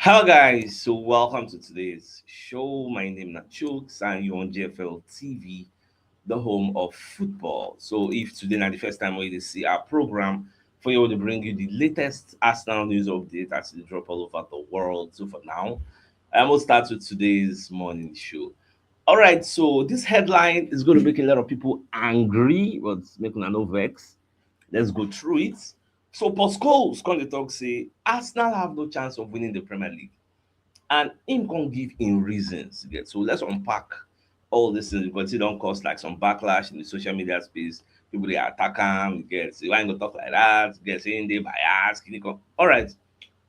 Hello guys, so welcome to today's show. My name is CHUKS and you're on JFL TV, the home of football. So if today is the first time we see our program, for you to bring you the latest Arsenal news update as it drop all over the world. So for now, I will start with today's morning show. All right, so this headline is going to make a lot of people angry, but making no vex. Let's go through it. So, post goals, come the talk say Arsenal have no chance of winning the Premier League, and him can give him reasons. You get so let's unpack all these things because it don't cause like some backlash in the social media space. People they attack him. You get say why you gonna talk like that? You get saying they bias. All right,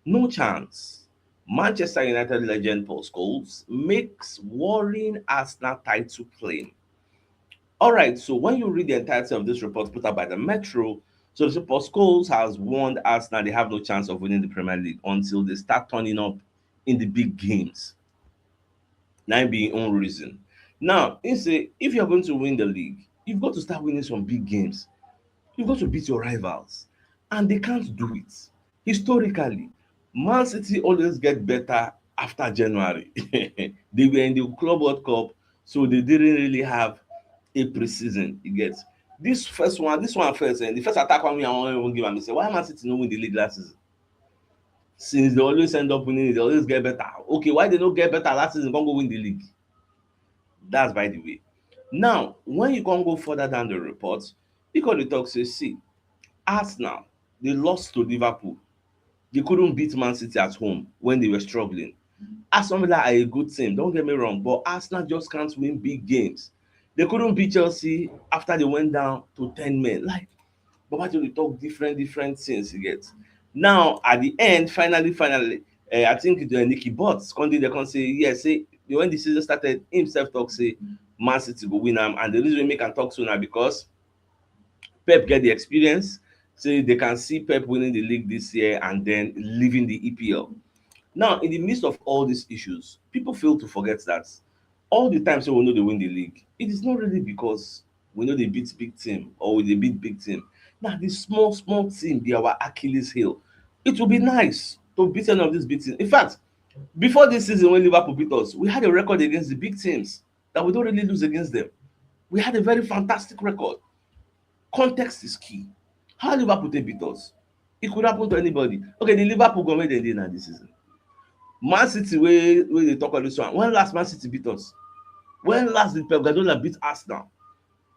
no chance. Manchester United legend Paul Scholes makes worrying Arsenal title claim. All right, so when you read the entirety of this report put out by the Metro, so the Paul Scholes has warned Arsenal they have no chance of winning the Premier League until they start turning up in the big games. Now being own reason. Now, he say if you're going to win the league, you've got to start winning some big games. You've got to beat your rivals. And they can't do it. Historically, Man City always get better after January. They were in the Club World Cup, so they didn't really have a preseason. You get this one first, and the first attack on me, I won't even give am. Say, why Man City no win the league last season? Since they always end up winning it, they always get better. Okay, why they don't get better last season? Can't go win the league. That's by the way. Now, when you can go further down the report, because the talk says, see, Arsenal, they lost to Liverpool. They couldn't beat Man City at home when they were struggling. Aston Villa are a good team, don't get me wrong, but Arsenal just can't win big games. They couldn't beat Chelsea after they went down to 10 men. Like, Baba Joe dey talk different things you get. Now, at the end, finally, I think Nicky Butts come dey there come say, yes, say when the season started, himself talk say Man City go win am, and the reason wey make am talk so na because Pep get the experience, say they can see Pep winning the league this year and then leaving the EPL. Now, in the midst of all these issues, people fail to forget that all the time say we know they win the league, it is not really because we know they beat big team or we dey beat big team. Now, the small team be our Achilles heel. It will be nice to beat any of these big teams. In fact, before this season when Liverpool beat us, we had a record against the big teams that we don't really lose against them. We had a very fantastic record. Context is key. How Liverpool take beat us? It could happen to anybody. Okay, the Liverpool go where they dey now this season. Man City wey dey talk all this one. When last Man City beat us? When last did Pep Guardiola beat Arsenal?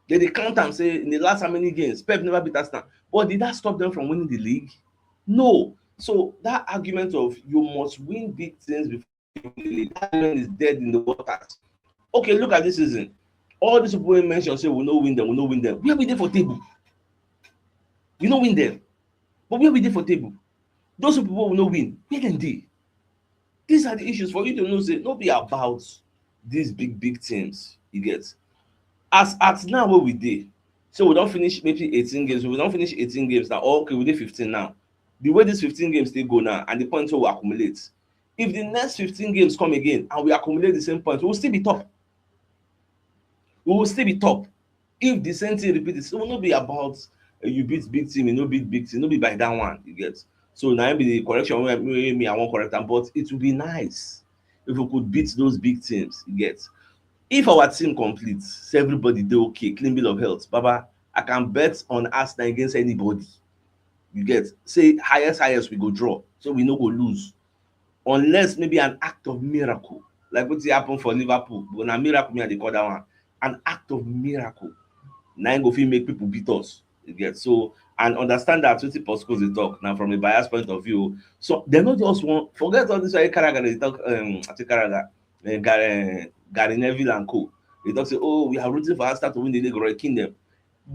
They dey count am say in the last how many games Pep never beat Arsenal. But did that stop them from winning the league? No. So that argument of you must win big things before you win the league, that argument is dead in the waters. Okay, look at this season. All these people wey mention say we no win them, we no win them. Where we dey for table? We no win them. But where we dey for table? Those people will no win. Where dem dey? These are the issues for you to know say no be about these big teams you get. As at now where we dey, so we don finish maybe 18 games, we don finish 18 games now, or okay we dey 15 now. The way these 15 games dey go now and the points wey we accumulate, if the next 15 games come again and we accumulate the same points, we will still be top. We will still be top. If the same thing repeat itself, it will not be about you beat big team, you no beat big team, no be by that one you get. So na be the correction wey me I wan correct am, but it will be nice if we could beat those big teams you get. If our team complete, say everybody dey okay, clean bill of health, baba, I can bet on Arsenal against anybody you get. Say highest we go draw, so we no go lose unless maybe an act of miracle like wetin happen for Liverpool, but na miracle me I dey call that one. An act of miracle na im go fit make people beat us you get. So and understand that wetin Paul Scholes dey talk na from a bias point of view. So dem no just wan forget all this wey Carragher dey talk. I think Carragher, Gary Neville and co. They talk say, oh, we are rooting for Arsenal to win the league or a kingdom.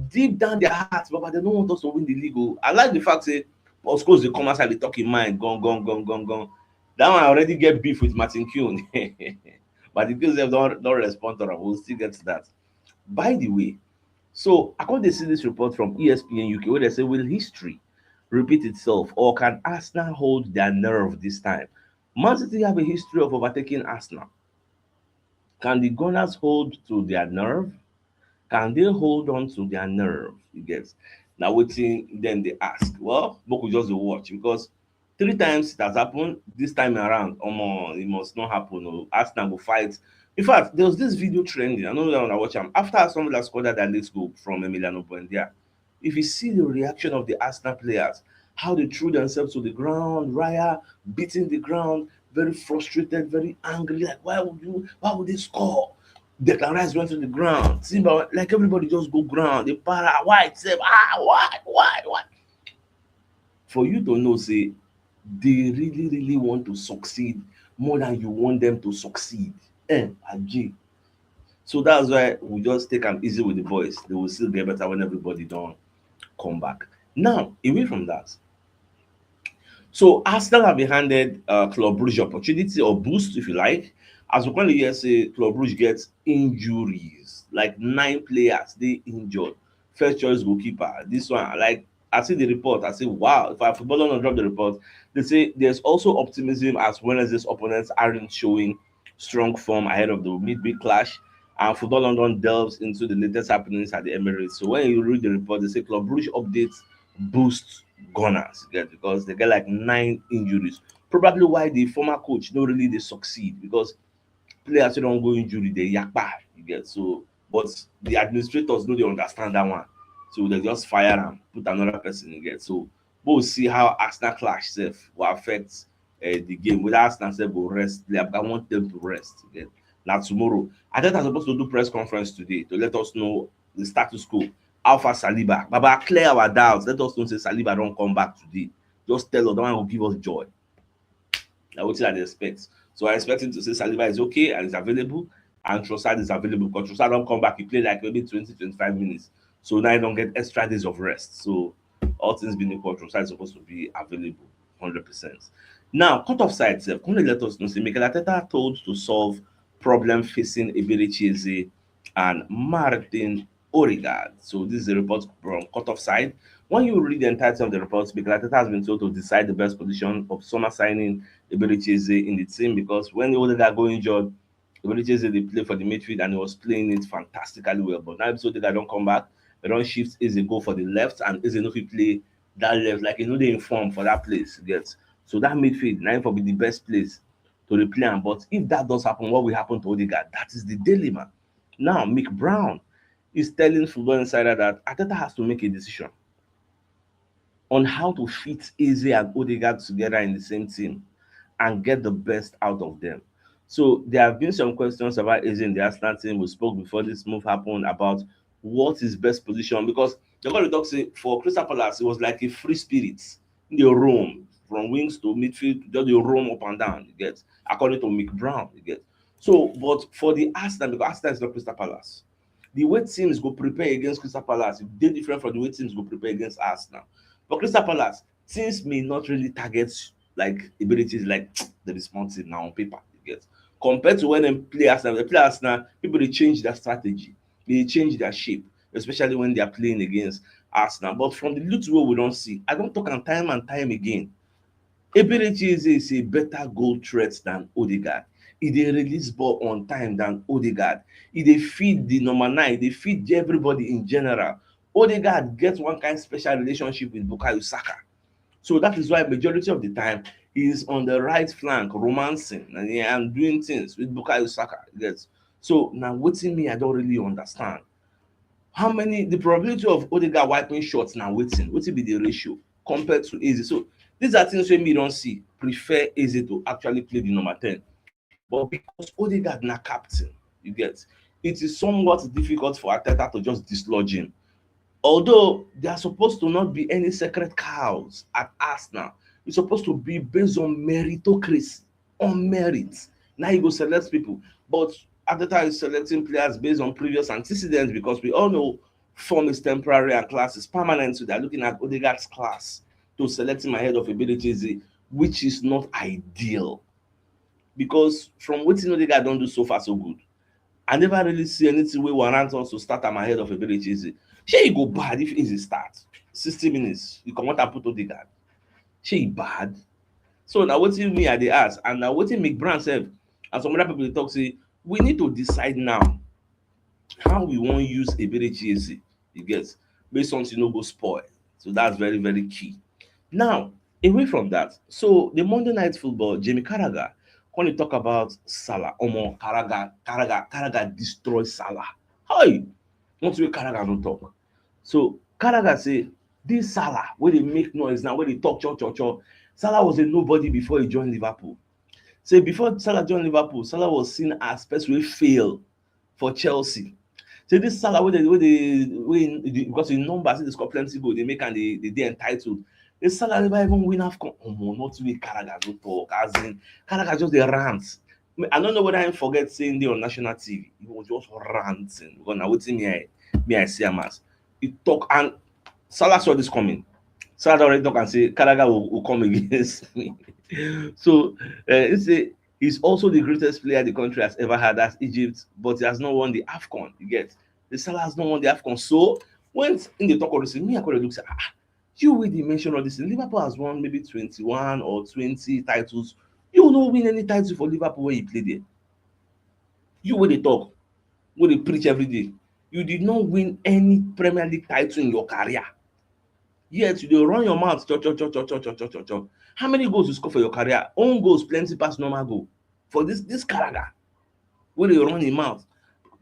Deep down their hearts, but they don't want us to win the league. Oh. I like the fact say Paul Scholes dey come outside dey talk im mind, gone. That one already get beef with Martin Keown. But the Keown sef don respond to am. We'll still get to that. By the way, so I come dey see this report from ESPN UK where they say, will history repeat itself or can Arsenal hold their nerve this time? Man City have a history of overtaking Arsenal. Can the Gunners hold to their nerve? Can they hold on to their nerve? You get. Now wetin dem dey ask? Well, make we just dey watch because Three times it has happened. This time around, it must not happen. Oh, Arsenal will fight. In fact, there was this video trending. I know that when I watch them after Aston Villa scored that late goal from Emiliano Buendia. If you see the reaction of the Arsenal players, how they threw themselves to the ground, Raya beating the ground, very frustrated, very angry. Like, why would they score? Declan Rice went to the ground. Simba, like everybody just go ground. They para, why? Say, why? For you to know, say, they really, really want to succeed more than you want them to succeed. Ajay. So that's why we just take them easy with the boys. They will still get better when everybody don't come back. Now, away from that, so Arsenal have been handed Club Brugge opportunity or boost, if you like. As we currently hear say, Club Brugge gets injuries, like 9 players they injured. First choice goalkeeper. This one, like I see the report, I say, wow. If I football don't drop the report, they say there's also optimism as Wednesday's opponents aren't showing strong form ahead of the midweek clash. And Football London delves into the latest happenings at the Emirates. So when you read the report, they say Club Brugge updates boost Gunners, you get, because they get like 9 injuries. Probably why the former coach don't really they succeed, because players who don't go injury they yakpa, you get. So but the administrators know they understand that one, so they just fire and put another person, you get. So we'll see how Arsenal clash self will affect the game. Whether Arsenal self will rest, I want them to rest, you get. Now tomorrow I think I'm supposed to do press conference today to let us know the status quo. Alpha Saliba, Baba, clear our doubts. Let us don't say Saliba don't come back today. Just tell us that one will give us joy. That's what I expect. So I expect him to say Saliba is okay and is available, and Trossard is available, because Trossard don't come back. He played like maybe 20-25 minutes. So now I don't get extra days of rest. So all things being equal, Trossard is supposed to be available 100%. Now, cut off side self, can you let us know? Say Mikel Arteta told to solve problem facing Ebere and Martin Odegaard. So this is a report from cut off side. When you read the entirety of the report, Mikel Arteta has been told to decide the best position of summer signing Ebere in the team, because when Odegaard go injured, Ebere they play for the midfield and he was playing it fantastically well. But now if Odegaard don't come back, they don't shift Eze go for the left, and Eze no fit play that left, like they inform for that place. Get. So that midfield now for be the best place to replay am. But if that does happen, what will happen to Odegaard? That is the dilemma. Now Mick Brown is telling Football Insider that Arteta has to make a decision on how to fit Eze and Odegaard together in the same team and get the best out of them. So there have been some questions about Eze in the Arsenal team. We spoke before this move happened about what is best position, because they're going to talk say for Crystal Palace it was like a free spirit. They roam from wings to midfield, just they roam up and down. You get, according to Mick Brown. You get. So, but for the Arsenal, because Arsenal is not Crystal Palace, the way teams go prepare against Crystal Palace, they different from the way teams go prepare against Arsenal. For Crystal Palace, teams may not really target like abilities like the responsive now on paper. You get, compared to when they play Arsenal, people they change their strategy, they change their shape, especially when they are playing against Arsenal. But from the little way we don't see, I don't talk on time and time again. Eberechi is a better goal threat than Odegaard. He dey release ball on time than Odegaard. He dey feed the number 9, dey feed everybody in general. Odegaard get one kind special relationship with Bukayo Saka. So that is why majority of the time he is on the right flank romancing and doing things with Bukayo Saka. Yes. So now wetin me I don't really understand. How many the probability of Odegaard wiping shots now wetin be the ratio compared to Eze? So these are things wey me don see prefer Eze to actually play the number 10. But because Odegaard na captain, you get, it is somewhat difficult for Arteta to just dislodge him. Although there are supposed to not be any sacred cows at Arsenal, it's supposed to be based on meritocracy, on merit. Now you go select people, but Arteta is selecting players based on previous antecedents, because we all know form is temporary and class is permanent. So they're looking at Odegaard's class to select him ahead of abilities, which is not ideal. Because from wetin Odegaard don do so far so good, I never really see anything wey warrant us to start am ahead of Eberechi. Shey e go bad if Eze start 60 minutes you comot am put Odegaard? Shey e bad? So na wetin me I dey ask, and na wetin Mick Brown sef and some other people dey talk say we need to decide now how we wan use Eberechi, you get, make something no go spoil. So that's very very key. Now Away from that, so the Monday Night Football, Jamie Carragher, when you talk about Salah, Omo Carragher destroy Salah. Hi, not way Carragher no talk. So Carragher say this Salah where they make noise now, where they talk cho. Salah was a nobody before he joined Liverpool. Say before Salah joined Liverpool, Salah was seen as person wey fail for Chelsea. Say this Salah because the numbers say they score plenty goal, they make and they dey entitled. The Salah never even win AFCON. Omo, not wey Carragher no talk. As in Carragher just dey rant. I don't know whether I forget saying dey on national TV. He was just ranting because na wetin me I see am as. He talk and Salah saw this coming. Salah already talk and say Carragher will come against me. So he say he's also the greatest player the country has ever had as Egypt, but he has not won the AFCON. You get the Salah has not won the AFCON. So when in the talk of this, me I could look say, you will mention all this. Liverpool has won maybe 21 or 20 titles. You will not win any title for Liverpool when you play there. You will they talk, will they preach every day. You did not win any Premier League title in your career. Yet you dey run your mouth cho. How many goals you score for your career? Own goals plenty pass normal goal. For this Carragher, wey dey run him mouth.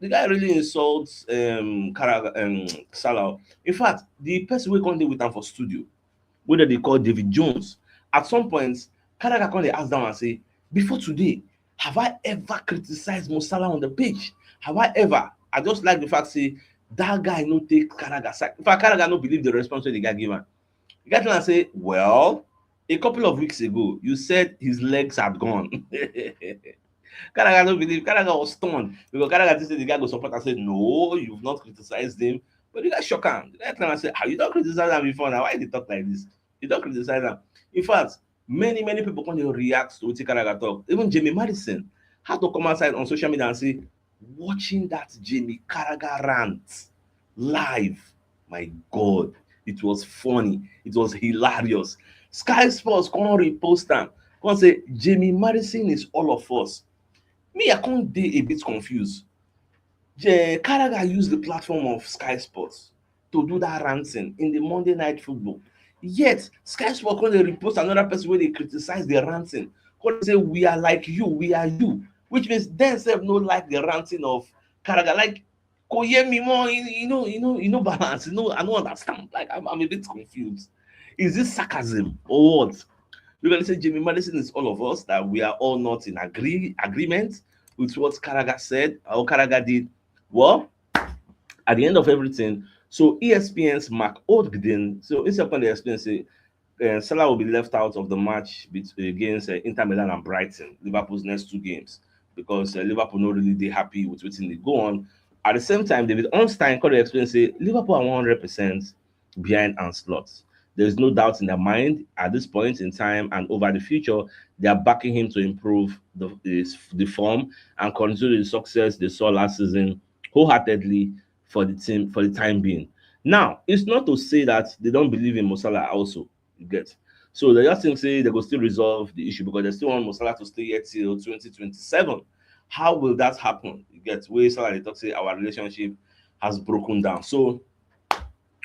The guy really insults Carragher, Salah. In fact, the person wey come dey with am for studio, wey dem dey call David Jones, at some point, Carragher come dey ask that one say, before today, have I ever criticized Mo Salah on the pitch? Have I ever? I just like the fact say that guy no take Carragher side. In fact, Carragher no believe the response wey the guy give am. The guy tell am say, well, a couple of weeks ago, you said his legs had gone. Carragher no believe. Carragher was stunned because Carragher think say the guy go support and say, no, you've not criticized him. But the guy shock am. The guy tell am say, you don't criticize am before now. Why they talk like this? You don't criticize am. In fact, many people come dey react to wetin Carragher talk. Even Jamie Madison had to come outside on social media and say, watching that Jamie Carragher rant live, my God, it was funny, it was hilarious. Sky Sports come repost am, come say Jamie Madison is all of us. Me, I can't dey a bit confused. Carragher used the platform of Sky Sports to do that ranting in the Monday Night Football. Yet Sky Sports come dey repost another person wey dey criticize the ranting, come say we are like you, we are you, which means dem sef no like the ranting of Carragher. Like, go hear me more, you know balance. I don't understand. Like, I'm a bit confused. Is this sarcasm or what? You're gonna say Jamie Madison is all of us, that we are all not in agreement with what Carragher said or Carragher did. Well, at the end of everything, so ESPN's Mark Odgden, so instead of the ESPN say Salah will be left out of the match against Inter Milan and Brighton, Liverpool's next two games, because Liverpool not really they happy with what they go on. At the same time, David Ornstein could explain say Liverpool are 100% behind Ancelotti. There is no doubt in their mind at this point in time and over the future, they are backing him to improve the form and continue the success they saw last season wholeheartedly for the team for the time being. Now, it's not to say that they don't believe in Mo Salah also, you get. So they just think say they will still resolve the issue because they still want Mo Salah to stay here till 2027. How will that happen? You get where Salah they talk say our relationship has broken down. So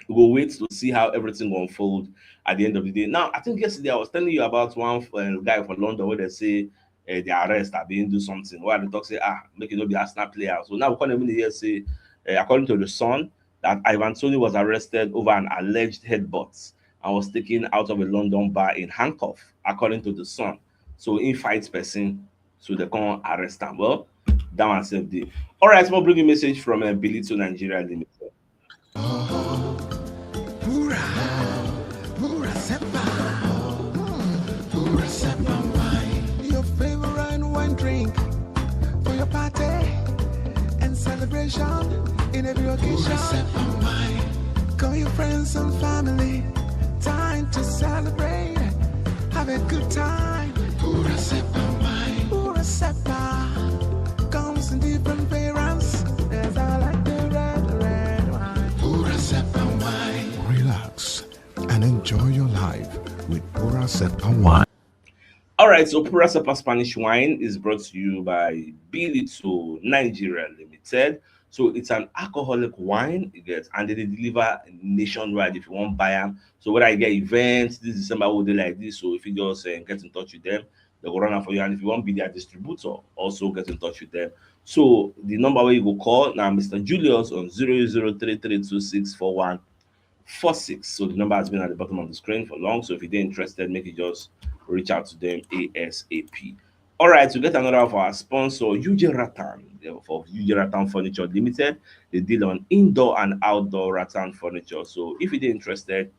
we will wait to see how everything will unfold at the end of the day. Now, I think yesterday I was telling you about one guy from London where they say the arrest are being do something. Where the talk say, make it not be Arsenal player. So now we can't even hear say, according to the Sun, that Ivan Toney was arrested over an alleged headbutt and was taken out of a London bar in handcuff, according to the Sun. So in fights person, so they can't arrest him. Well, that one saved it. All right, so we'll bring a message from Bilito Nigeria Limited. Your favorite wine drink for your party and celebration in every occasion. Call your friends and family, time to celebrate, have a good time. Pura Sepa wine. Pura Sepa comes in different variants. There's I like the red wine. Pura Sepa wine. Relax and enjoy your life with Pura Sepa wine. All right, so Pura Sepa Spanish wine is brought to you by Bilito Nigeria Limited. So it's an alcoholic wine, you get, and they deliver nationwide if you want buy them. So whether you get events, this December will do like this. So if you just get in touch with them, they will run out for you. And if you want to be their distributor, also get in touch with them. So the number where you go call now, Mr. Julius on 0033264146. So the number has been at the bottom of the screen for long. So if you're interested, make it just reach out to them ASAP. All right, to get another of our sponsor, UJ Rattan, for UJ Rattan Furniture Limited. They deal on indoor and outdoor rattan furniture. So if you're interested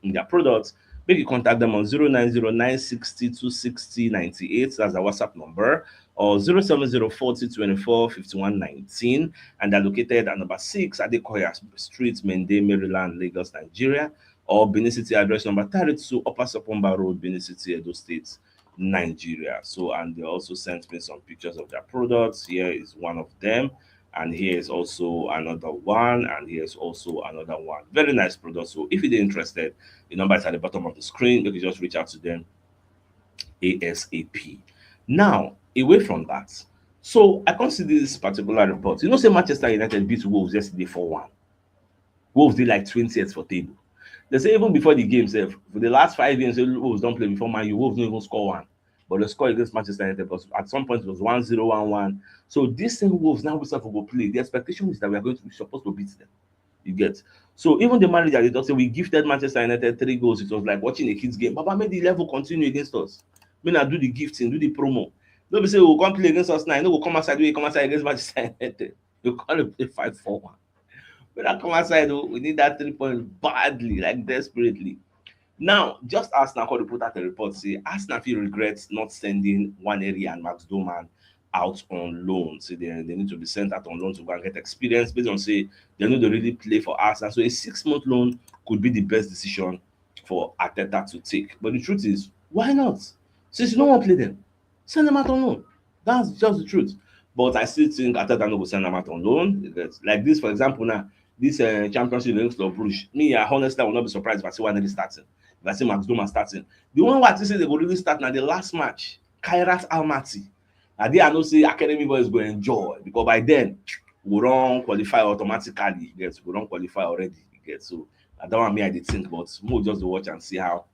in their products, make you contact them on 09096026098. That's the WhatsApp number, or 07040245119. And they're located at number 6 Adekoya Street, Mende, Maryland, Lagos, Nigeria, or Benin City address number 32 Upper Sopomba Road, Benin City, Edo State, Nigeria. So, and they also sent me some pictures of their products. Here is one of them, and here is also another one, and here's also another one. Very nice product. So if you're interested, the number is at the bottom of the screen. You can just reach out to them ASAP. Now, away from that, so I consider this particular report. You know, say Manchester United beat Wolves yesterday 4-1. Wolves did like 20th for table. They say even before the game, for the last 5 games, Wolves don't play before Man U. Wolves don't even score one. But they score against Manchester United because at some point it was 1-0, 1-1. So this same Wolves now we start to go play. The expectation is that we're supposed to beat them. You get. So even the manager, they just say we gifted Manchester United 3 goals. It was like watching a kids game. Baba made the level continue against us. When I do the gifting, do the promo. Nobody say we'll come play against us now. No, we'll come outside. We come outside against Manchester United. You can't play 5-4-1. When I come outside, we need that 3 points badly, like desperately. Now, just Arsenal called to put out a report, say Arsenal feel regrets not sending Waneri and Max Doman out on loan. So they need to be sent out on loan to go and get experience based on say they need to really play for Arsenal. So a 6-month loan could be the best decision for Arteta to take. But the truth is, why not? Since you don't want to play them, send them out on loan. That's just the truth. But I still think Arteta will send them out on loan. Like this, for example, now this championship against Club Brugge. Me, I honestly will not be surprised if I see Waneri starting. If I see Max Doman starting. The one who I say they will really start now the last match, Kairat Almaty. And they are not say Academy boys go enjoy because by then we don't qualify automatically. Yes, we don't qualify already. Yes, so I don't want me I did think, but more just to watch and see how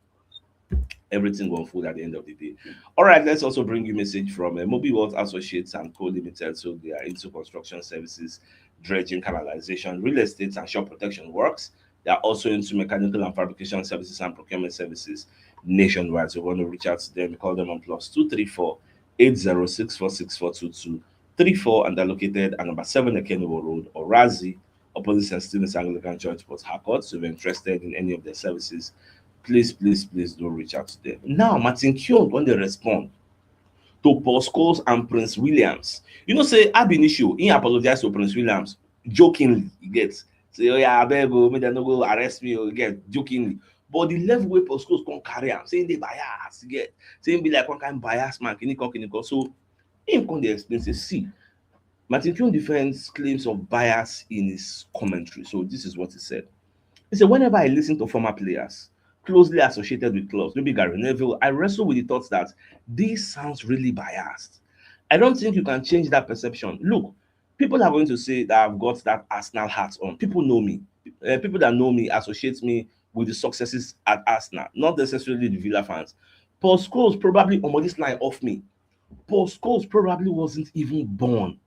everything will unfold at the end of the day. All right, let's also bring you a message from Mobile World Associates and Co Limited. So they are into construction services, dredging, canalization, real estate, and shore protection works. They are also into mechanical and fabrication services and procurement services nationwide. So we want to reach out to them. Call them on +234 8064642234, and they're located at number 7 Ekeniwo Road, Orazi, opposite St. Stephen's Anglican Church, Port Harcourt. So if you're interested in any of their services, please do reach out to them. Now, Martin Keown, when they respond to Paul Scholes and Prince Williams, you know, say Ab Initio, he apologized to Prince Williams jokingly. He gets say, oh yeah, I beg go, maybe they no go arrest me or get jokingly. But the level way Paul Scholes can carry him, saying they bias, you get saying be like one kind of bias man, can you come? So him can they explain, say, see, Martin Keown defends claims of bias in his commentary. So this is what he said. He said, whenever I listen to former players closely associated with clubs, maybe Gary Neville, I wrestle with the thoughts that this sounds really biased. I don't think you can change that perception. Look, people are going to say that I've got that Arsenal hat on. People know me. People that know me associate me with the successes at Arsenal, not necessarily the Villa fans. Paul Scholes probably on this line off me. Paul Scholes probably wasn't even born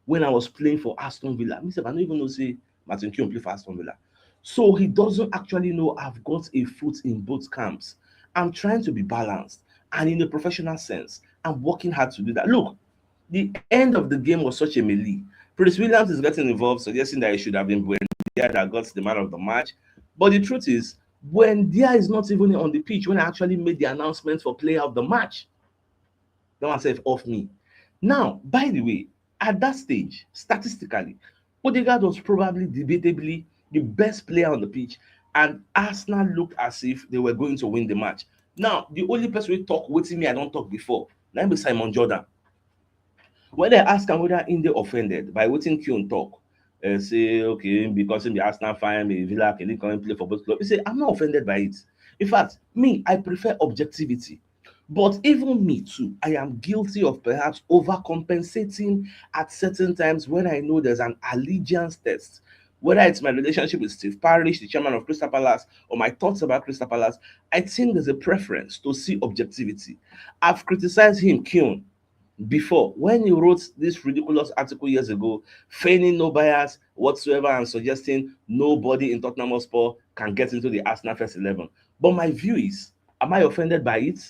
when I was playing for Aston Villa. I don't even know say Martin Keown play for Aston Villa. So he doesn't actually know I've got a foot in both camps. I'm trying to be balanced and in a professional sense. I'm working hard to do that. Look, the end of the game was such a melee. Prince Williams is getting involved, suggesting that it should have been Buendia that got the man of the match. But the truth is, Buendia is not even on the pitch when I actually made the announcement for player of the match. Don't want to say off me. Now, by the way, at that stage, statistically, Odegaard was probably debatably the best player on the pitch, and Arsenal looked as if they were going to win the match. Now, the only person we talk with me, I don't talk before. Let me Simon Jordan. When they ask him whether India offended by waiting Keown talk, say, okay, because in the Arsenal fan, maybe Villa can come and play for both clubs. He say, I'm not offended by it. In fact, me, I prefer objectivity. But even me too, I am guilty of perhaps overcompensating at certain times when I know there's an allegiance test. Whether it's my relationship with Steve Parish, the chairman of Crystal Palace, or my thoughts about Crystal Palace, I think there's a preference to see objectivity. I've criticized him, Keown, before when he wrote this ridiculous article years ago, feigning no bias whatsoever and suggesting nobody in Tottenham Hotspur can get into the Arsenal first 11. But my view is, am I offended by it?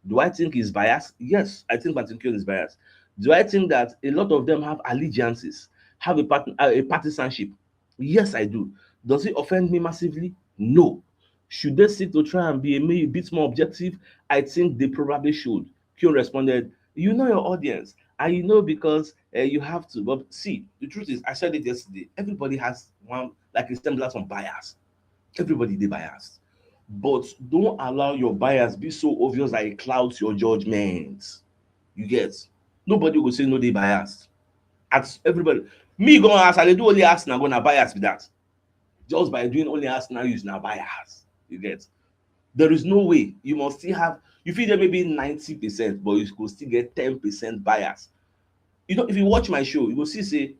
Do I think he's biased? Yes, I think Martin Keown is biased. Do I think that a lot of them have allegiances, have a partisanship? Yes, I do. Does it offend me massively? No. Should they seek to try and be a bit more objective? I think they probably should. Keown responded, you know your audience, and you know because you have to. But see, the truth is, I said it yesterday. Everybody has one, like a semblance of bias. Everybody they biased, but don't allow your bias be so obvious that it clouds your judgment. You get? Nobody will say no they biased. At everybody, me gonna ask, I dey do only ask now gonna bias with that. Just by doing only ask now use now bias. You get? There is no way. You must still have, you feel there maybe 90%, but you could still get 10% bias. You know, if you watch my show, you will see say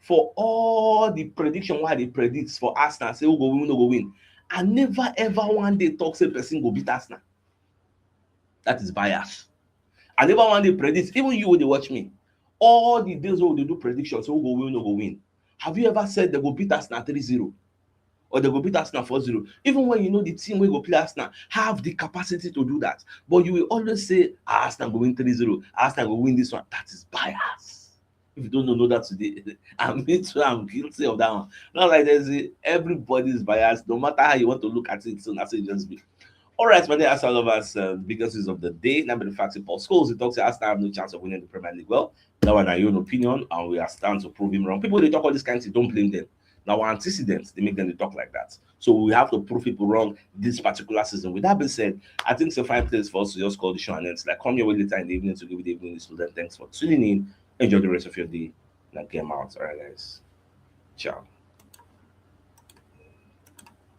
for all the prediction why they predict for Arsenal, say who go win, who no go win. I never ever one day talk say person go beat Arsenal. That is bias. I never one day predict, even you when they watch me, all the days when they do predictions, who go win, who no go win. Have you ever said they go beat Arsenal 3-0? Or they go beat Arsenal 4-0? Even when you know the team will go play Arsenal have the capacity to do that. But you will always say, Arsenal go win 3-0, Arsenal go win this one. That is bias. If you don't know that today, and me too, I'm guilty of that one. Not like there's everybody's biased, no matter how you want to look at it, so that's it just be. All right, my dear Arsenal lovers, biggest news of the day. Number the facts Paul Scholes, he talks to Arsenal have no chance of winning the Premier League. Well, that one are your own opinion, and we are starting to prove him wrong. People they talk all these kinds of don't blame them. Now our antecedents, they make them talk like that. So we have to prove people wrong this particular season. With that being said, I think it's a fine place for us to just call the show and it's like come here later in the evening to give you the evening news. So then thanks for tuning in. Enjoy the rest of your day. Now get out. All right, guys. Ciao.